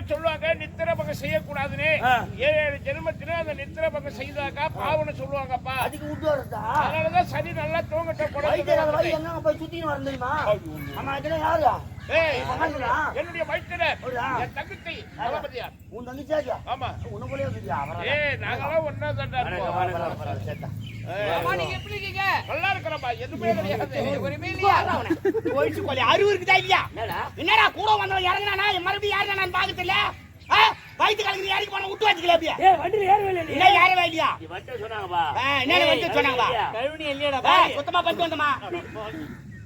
சொல்லுவாங்க நித்திர பக்கம் செய்யக்கூடாதுன்னு 7 ஜென்மத்தில அந்த நித்திர பக்கம் செய்தாக்கா பாவனை சொல்லுவாங்கப்பா. அதுக்கு விட்டு வருதா? அதனாலதான் சரி நல்லா தூங்கட்ட என்னுடைய வயிற்றுல என் தங்கச்சி உன் தங்கச்சியா? ஆமா உன்ன போல நாங்களாம் ஒன்னா தான் நல்லா இருக்கிறப்பா. எதுவுமே அறிவு இருக்குதா இல்லையா? என்னடா கூட வந்தவன் இறங்கினா மறுபடியும் யாருன்னா நான் பாக்கல வயிற்று கலந்து யாருக்கு போன விட்டு வச்சுக்கல அப்படியே வண்டியில ஏறவே இல்லையா? சொன்னாங்க சுத்தமா பண்ணிட்டு வந்தமா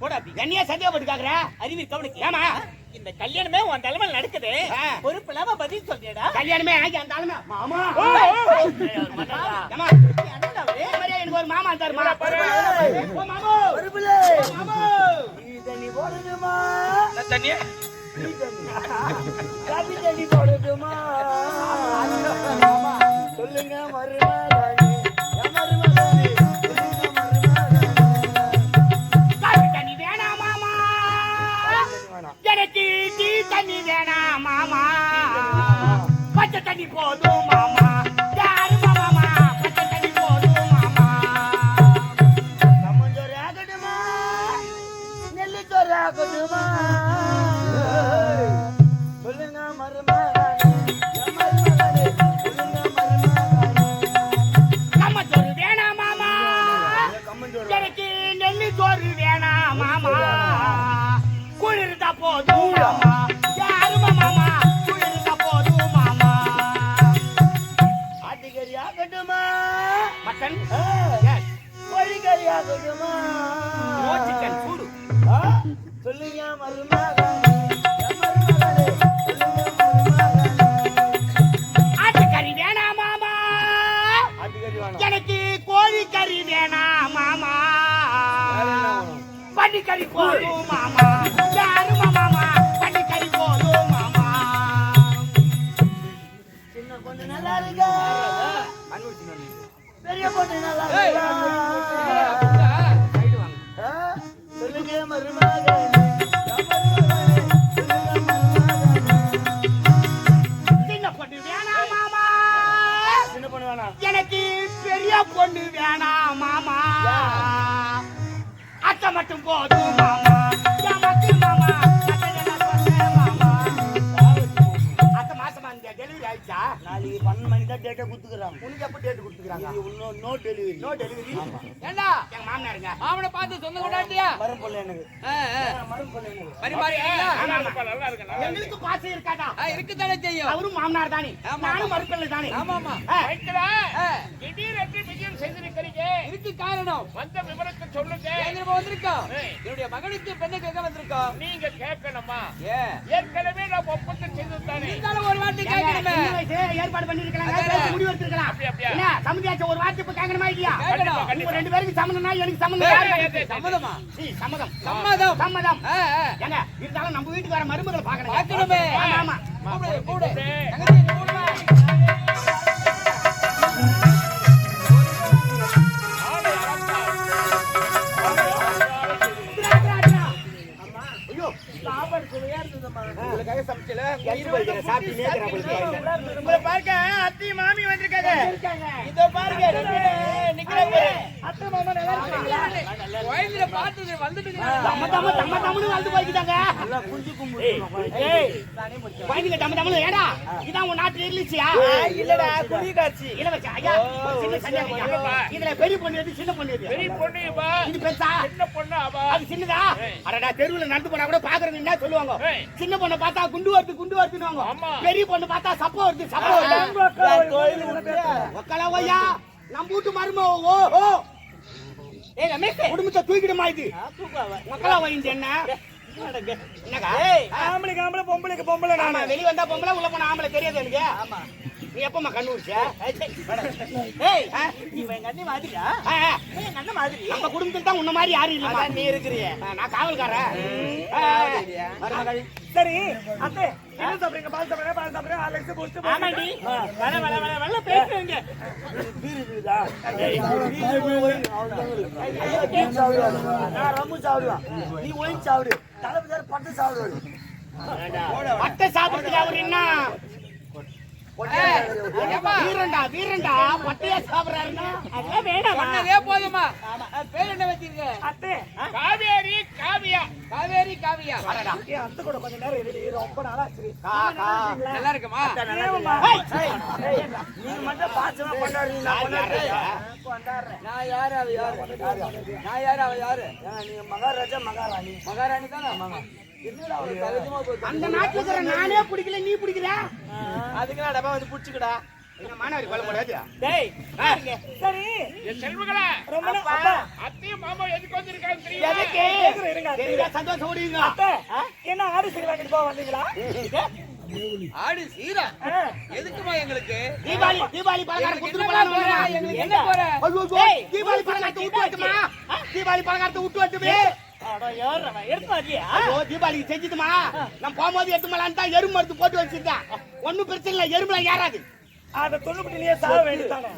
போடா. என்னையா சந்தேகப்பட்டு காக்குற? அறிவு கவனிக்கு. ஏமா இந்த கல்யாணமே உன் தலைமையில் நடக்குது, பொறுப்பு இல்லாம பதில் சொல்றியடா. கல்யாணமே அந்த தலைமை மாமா எனக்கு ஒரு மாமா தருமா? தண்ணி போடுமா? தண்ணி போடுமா? சொல்லுங்க மருமகனே தண்ணி வேணாம் மாமா, பச்சை தண்ணி போதும் மாமா. யாரு மாமா பச்சை தண்ணி போதும் மாமா. கம்மஞ்சோறு ஆகட்டுமா நெல்லிச்சோறு ஆகட்டுமா? சொல்லுங்க மருமகனே கம்மஞ்சோறு வேணாம் மாமா, எனக்கு நெல்லிச்சோறு வேணாம் மாமா. குளிர்தா போதும் மாமா. சொல்லுங்க ஆட்டுக்கறி வேணாம் மாமா, எனக்கு கோழிக்கறி வேணாம் மாமா. பன்னிக்கறி போதும் மாமா. யாரு மாமா பன்னிக்கறி போதும் மாமா. சின்ன பொண்ணு நல்லா இருக்கா? பெரிய பொண்ணு நல்லா இருக்கா? சொல்லுங்க மருமகனே சின்ன பொண்ணு வேணாம் மாமா. சின்ன பொண்ணு வேணாம் எனக்கு பெரிய பொண்ணு வேணாம் மாமா. அத்தை மட்டும் போதும் மாமா. மாமா அத்தை மாசமா டெலிவரி ஆயிடுச்சா? நாளைக்கு 12 மணி தான் டேட்டா கொடுத்துக்கிறாங்க. உனக்கு எப்ப டேட் கொடுத்துக்கிறாங்க? No delivery. No delivery. ஏண்டா எங்க மாமனாருங்க அவனை பார்த்து சொந்த கொண்டாட்டியா? மரம் பொண்ணு எனக்கு. மரம் பொண்ணு எனக்கு. பரிமாறி நல்லா இருக்கு. எங்களுக்கு பாசம் இருக்காடா? இருக்குதானே தெரியும். அவரும் மாமனார் தானே, நானும் மறுப்பல்ல தானே. ஆமா ஆமா. வைக்கடா திடீரென்று விஜயம் செய்திருக்கிறீங்க. இதுக்கு காரணம் வந்த விவரத்தை சொல்லுங்க. எங்க வந்திருக்கோம்? என்னுடைய மகனுக்கு பெண்ணை கேட்க வந்திருக்கோம். நீங்க கேட்கணுமா? ஏற்கனவே நான் ஒப்பந்தம் செய்துதானே. நீங்க ஒரு வார்த்தை கேட்கணுமே. ஏற்பாடு பண்ணிருக்கீங்க, முடிவு எடுத்துக்கலாம். என்ன சம்மதியாச்சு? ஒரு வார்த்தை இப்ப கேட்கணுமா இல்லையா? உங்க ரெண்டு பேருக்கு சம்மதம்னா எனக்கு சம்மதம். சம்மதமா? சம்மதம் சம்மதம் சம்மதம். ஏங்க இருந்தாலும் நம்ம வீட்டுக்கு வர மருமகளை பார்க்கணும். பார்க்கணுமே. ஆமா கூடு கூடு தங்கச்சி கூடுமா? சாப்பாடு சுவையா இருந்ததுமா. உங்களுக்காக சமைச்சல சாப்பிட்டு உங்களை பார்க்க அத்தி மாமி வந்திருக்காங்க. இதோ பாருங்க நிக்கிறாங்க. அத்தை மாமா நல்லா இருக்காங்களா? கோயில்ல பார்த்தது வந்துட்டு தம்ம தம்ம தம்ம தம்மனு வந்து போய்க்கிட்டாங்க. நல்லா குஞ்சு கும்பு. ஏய் கோயில்ல தம்ம தம்மனு ஏடா இதான் உன் நாட்டு இல்லைச்சியா? இல்லடா குடி காட்சி. இல்ல வச்ச ஐயா சின்ன சண்டையா? இதுல பெரிய பொண்ணு எது சின்ன பொண்ணு எது? பெரிய பொண்ணு இவ. இது பெருசா? சின்ன பொண்ணு அவ. அது சின்னதா? அடடா தெருவுல நடந்து போனா கூட பாக்குறவங்க என்ன சொல்லுவாங்க? சின்ன பொண்ணு பார்த்தா குண்டு வருதுன்னுவாங்க. பெரிய பொண்ணு பார்த்தா சப்ப வருது சப்ப வருது. ஒக்கல வையா நம்ம வீட்டு மருமோ. ஓ ஏய் ரமேஷ் குடும்பத்தை தூக்கிடுமா இது? ஒக்கல வைங்க என்ன என்னக்கா? ஆம்பளைக்கு ஆம்பளை பொம்பளைக்கு பொம்பளை. நாம வெளிய வந்தா பொம்பளை உள்ள போனா ஆம்பளை தெரியாது எனக்கு. ஆமா நீ எப்பமா கண்ணூர்ச்ச? ஏய் இவன் எங்க அண்ணி மாதிரியா? எங்க அண்ணன் மாதிரி. நம்ம குடும்பத்துல தான் உன்ன மாதிரி யாரும் இல்ல. நீ இருக்கிறிய நான் காவல்காரன். மருமகள் சரி அத்தை என்ன சாப்பிடுங்க? பால் சாப்பிடுங்க, பால் சாப்பிடுங்க, ஹார்லிக்ஸ் பூஸ்ட். ஆமாண்டி. வல பேசுறீங்க. பீருதா நான் ரம்மு சாப்பிடுவேன், நீ ஒயின் சாப்பிடு. தலைவர் பட்டு சாப்பிடுவாரு. பட்டை சாப்பிடுறதுக்கு அவர் என்ன வீரண்டா பட்டையா சாப்பிடுறாருன்னா அதெல்லாம் வேணாம். பண்ணதே போதுமா? பேர் என்ன வச்சிருக்க? அத்தை காவேரி காவியா. காவேரி காவியா. என் அத்தை கூட கொஞ்ச நேரம் இரு, ரொம்ப நாளா சரி. நல்லா இருக்குமா? நீங்க மட்டும் பாசமா கொண்டாடுறீங்க, நான் கொண்டாடுறேன். நான் யாரு அவ யாரு? நான் யாரு அவ யாரு? நீங்க மகாராஜா மகாராணி. மகாராணி தானே. அந்த நாட்டுல இருக்கிற நானே பிடிக்கல, நீ பிடிக்கிற? அதுக்கு நான் டப்பா வந்து புடிச்சுக்கடா. என்ன மாணவரி கொல்ல முடியாது. டேய் சரி செல்வங்களா ரொம்ப அப்பா அத்தையும் மாமா எதுக்கு வந்திருக்காங்க தெரியுமா? எதுக்கு இருங்க தெரியுதா? சந்தோஷம் ஓடுவீங்க. அத்தை என்ன ஆடு செய்யலாம்னு போக வந்தீங்களா? ஆடு சீரா எதுக்குமா எங்களுக்கு? தீபாவளி பலகாரம் கொடுத்துட்டு போலாம். எங்களுக்கு என்ன போற? தீபாவளி பலகாரத்தை விட்டு வைக்குமா? தீபாவளி பலகாரத்தை விட்டு வைக்குமே. தீபாவளிக்கு செஞ்சுட்டுமா நான் போகும்போது எடுத்துமலான்னு தான் எறும்பு மருந்து போட்டு வச்சிருக்கேன். ஒன்னும் பிரச்சனை இல்லை, எறும்புலாம் ஏறாது. அத தொண்ணுபட்டிலேயே சாக வேண்டியதானே.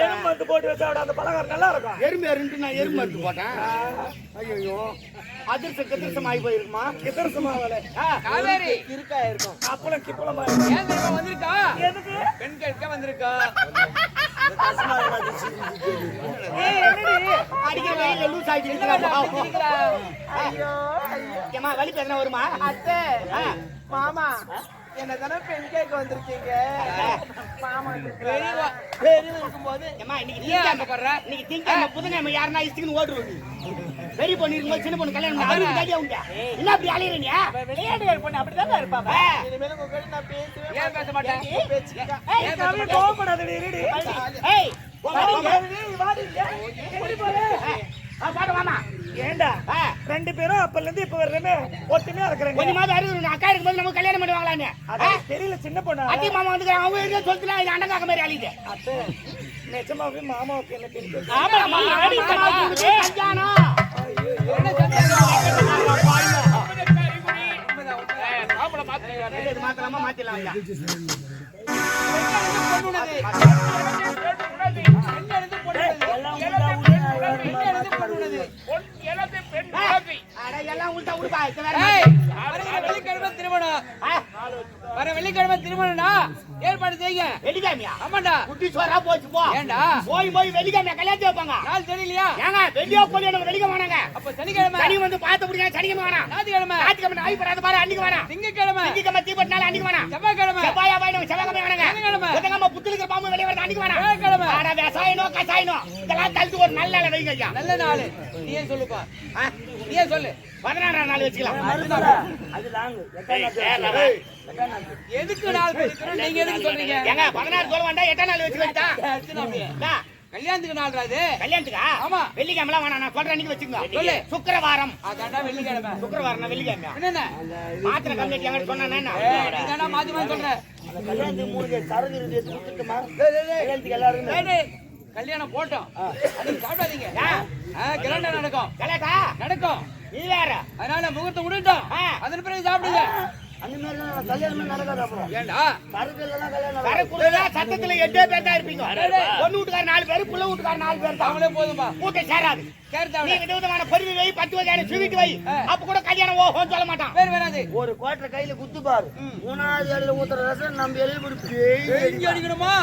எறும்பு மருந்து போட்டு வச்சா அந்த பலகாரம் நல்லா இருக்கும். எறும்பு எறும்பு நான் எறும்பு மருந்து போட்டேன். ஐயோ அதிர்ஷ்டம் ஆகி போயிருக்குமா? எதிர்சமாவல காவேரி இருக்கா இருக்கும். அப்பளம் கிப்பளமா ஏன் தெரியுமா வந்திருக்கா? எதுக்கு? பெண் கேட்க வந்திருக்கா. அடிக்கிற வெயில்ல லூஸ் ஆகிட்டு ஏமா வலி பேசினா வருமா? அத்தை மாமா என்ன தானே பெண் கேட்க வந்திருக்கீங்க. மாமா பெரியவா இருக்கும்போது ஏமா இன்னைக்கு திங்க புதுங்கிழமை யாருன்னா இஷ்டத்துக்கு ஓடுறது பெரிய பொண்ணு இருக்கும்போது சின்ன பொண்ணு கல்யாணம் என்ன அப்படி அலையிறீங்க? விளையாட்டு பொண்ணு அப்படிதான் இருப்பாங்க. இனிமேல் உங்க கூட நான் ஏன் பேச மாட்டேன்? பேசுறேன். கோவப்படாதடி இருடி. ஏய் ஏண்டா ரெண்டு பேரும் அப்பல இருந்து இப்ப வர்றமே ஒத்துமையா இருக்கிறாங்க. கொஞ்சமாவது அறிவு அக்கா இருக்கும்போது நம்ம கல்யாணம் பண்ணுவாங்களான்னு தெரியல. சின்ன பொண்ணு அத்தி மாமா வந்து அவங்க ஏரியா சொல்லிட்டு இது அண்டங்காக்க மாதிரி அழிது. அத்தை நிஜமாவே மாமாவுக்கு என்ன தெரியும்? மாத்தலாமா மாத்திடலாம். வர வெள்ளிக்கிழமை திருமணம்டா ஏற்பாடு செய்யுங்க. வெள்ளிக்கிழமையா? ஆமாண்டா. குட்டி சோறா போச்சு போ. ஏண்டா போய் வெள்ளிக்கிழமை கல்யாணத்தை வைப்பாங்க. நாள் தெரியலையா? ஏங்க வெள்ளியோ போய் எனக்கு வெள்ளிக்கிழமை வேணாங்க. அப்ப சனிக்கிழமை சனி வந்து பார்த்து முடியாது. சனிக்கிழமை வேணாம். ஞாயிற்றுக்கிழமை நாய் படாத பாரு அன்னைக்கு வேணாம். திங்கக்கிழமை தீபத்தினால அன்னைக்கு வேணாம். செவ்வாய்க்கிழமை செவ்வாயா வேணும். செவ்வாய்க்கிழமை வேணாங்க. புதன்கிழமை புத்துலிக்கிற பாம்பு வெளியே வருது அன்னைக்கு வேணாம். வியாழக்கிழமை ஆனா விவசாயனோ கசாயனோ இதெல்லாம் தள்ளிட்டு ஒரு நல்ல நாள் வைங்க ஐயா. நல்ல நாள் நீயே சொல்லுப்பா. நீயே சொல்லு. 16ஆம் நாள் வச்சுக்கலாம். அது லாங் எதுக்கு நாள் கொடுக்கணும்? நீங்க எதுக்கு சொல்றீங்க? ஏங்க 16 சொல்ல வேண்டாம் 8ஆம் நாள் வச்சுக்கிட்டா கல்யாணத்துக்கு நாள் ராது. கல்யாணத்துக்கா? ஆமா. வெள்ளிக்கிழமை வேணாம். நான் சொல்ற அன்னைக்கு வச்சுக்கோங்க. சொல்லு. சுக்கிரவாரம். அதாண்டா வெள்ளிக்கிழமை. சுக்கிரவாரம் வெள்ளிக்கிழமை. என்னென்ன மாத்திரை கம்மியாட்டி எங்க சொன்னா நீதாண்டா மாத்தி மாத்தி சொல்ற. கல்யாணத்துக்கு 3 சரகு இருந்து கொடுத்துட்டுமா? கல்யாணத்துக்கு எல்லாரும் கல்யாணம் போட்டோம். அன்னைக்கு சாப்பிடாதீங்க. கிராண்டா நடக்கும். கல்யாணா நடக்கும். நீ வேற. அதனால முகூர்த்தம் விட்டுட்டோம். அதன் பிறகு சாப்பிடுங்க. அந்த மாதிரி கல்யாணமே நடக்காது. அப்புறம் ஏண்டா சரகுலாம் கல்யாணம் வரக்குள்ள சத்தத்துல 8 பேர் தான் இருப்பீங்க. பொண்ணு வீட்டுக்கார 4 பேர், புள்ள வீட்டுக்கார 4 பேர் தான். அவங்களே போதும்பா. கூட்டம் சேராது. கேர்தாவல நீங்க விதமான பொருவி வை, 10 வகையான ஸ்வீட் வை. அப்ப கூட கல்யாணம் ஓஹோன்னு சொல்ல மாட்டான். பேர் வராது. ஒரு குவாட்டர் கையில குத்து பாரு. 3வது அடியில ஊத்துற ரசம் நம்ம எலிய போய் பேய் அடிக்கணுமா?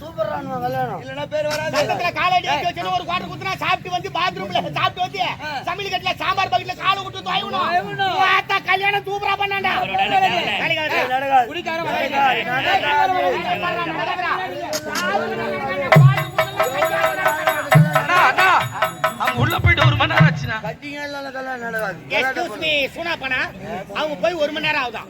சூப்பரான கல்யாணம். இல்லனா பேர் வராது. சத்தத்துல காலடி எடுத்து வச்சு ஒரு குவாட்டர் குத்துனா சாப்பிட்டு வந்து பாத்ரூம்ல சாப்பிட்டு வந்து சமையல் கட்டுல சாம்பார் பக்கெட்ல கால விட்டு தோயணும். வாத்தா கல்யாணம் சூப்பரா பண்ணாண்டா. குடிக்காரன் அவங்க உள்ள போயிட்டு 1 மணி நேரம் ஆச்சுனா கல்யாணம் நடக்காது. எக்ஸ்கியூஸ் மீ சுனா பண்ணா அவங்க போய் 1 மணி நேரம் ஆகுதான்.